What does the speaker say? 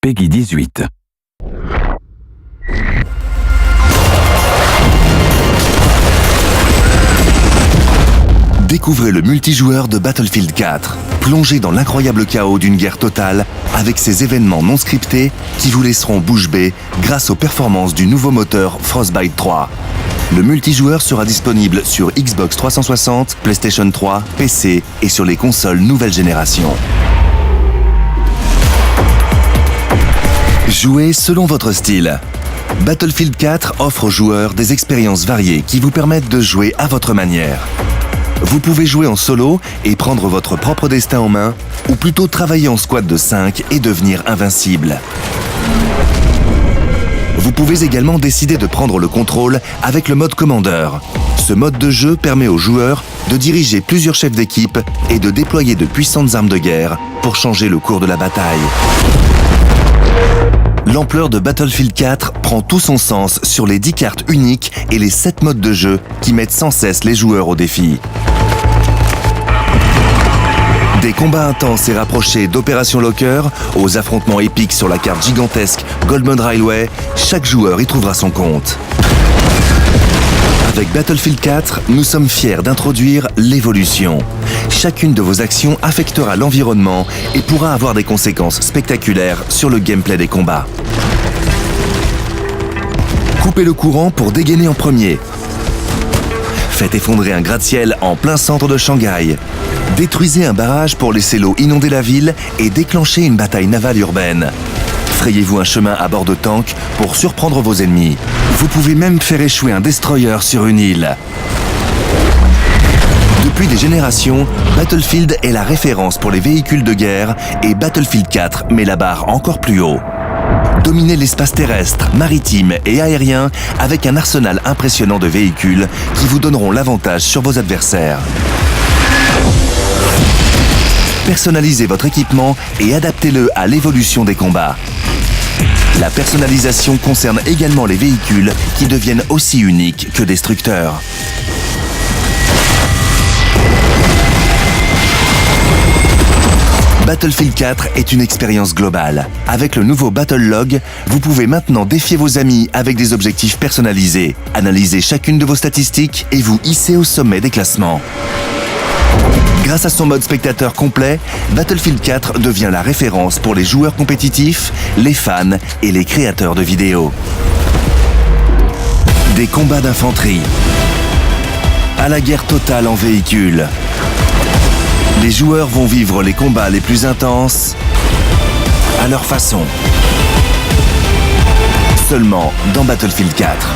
PEGI 18. Découvrez le multijoueur de Battlefield 4, plongé dans l'incroyable chaos d'une guerre totale avec ses événements non scriptés qui vous laisseront bouche bée grâce aux performances du nouveau moteur Frostbite 3. Le multijoueur sera disponible sur Xbox 360, PlayStation 3, PC et sur les consoles nouvelle génération. Jouez selon votre style. Battlefield 4 offre aux joueurs des expériences variées qui vous permettent de jouer à votre manière. Vous pouvez jouer en solo et prendre votre propre destin en main, ou plutôt travailler en squad de 5 et devenir invincible. Vous pouvez également décider de prendre le contrôle avec le mode commandeur. Ce mode de jeu permet aux joueurs de diriger plusieurs chefs d'équipe et de déployer de puissantes armes de guerre pour changer le cours de la bataille. L'ampleur de Battlefield 4 prend tout son sens sur les 10 cartes uniques et les 7 modes de jeu qui mettent sans cesse les joueurs au défi. Des combats intenses et rapprochés d'Opération Locker aux affrontements épiques sur la carte gigantesque Goldmund Railway, chaque joueur y trouvera son compte. Avec Battlefield 4, nous sommes fiers d'introduire l'évolution. Chacune de vos actions affectera l'environnement et pourra avoir des conséquences spectaculaires sur le gameplay des combats. Coupez le courant pour dégainer en premier. Faites effondrer un gratte-ciel en plein centre de Shanghai. Détruisez un barrage pour laisser l'eau inonder la ville et déclencher une bataille navale urbaine. Frayez-vous un chemin à bord de tanks pour surprendre vos ennemis. Vous pouvez même faire échouer un destroyer sur une île. Depuis des générations, Battlefield est la référence pour les véhicules de guerre et Battlefield 4 met la barre encore plus haut. Dominez l'espace terrestre, maritime et aérien avec un arsenal impressionnant de véhicules qui vous donneront l'avantage sur vos adversaires. Personnalisez votre équipement et adaptez-le à l'évolution des combats. La personnalisation concerne également les véhicules qui deviennent aussi uniques que destructeurs. Battlefield 4 est une expérience globale. Avec le nouveau Battle Log, vous pouvez maintenant défier vos amis avec des objectifs personnalisés, analyser chacune de vos statistiques et vous hisser au sommet des classements. Grâce à son mode spectateur complet, Battlefield 4 devient la référence pour les joueurs compétitifs, les fans et les créateurs de vidéos. Des combats d'infanterie, à la guerre totale en véhicule. Les joueurs vont vivre les combats les plus intenses à leur façon. Seulement dans Battlefield 4.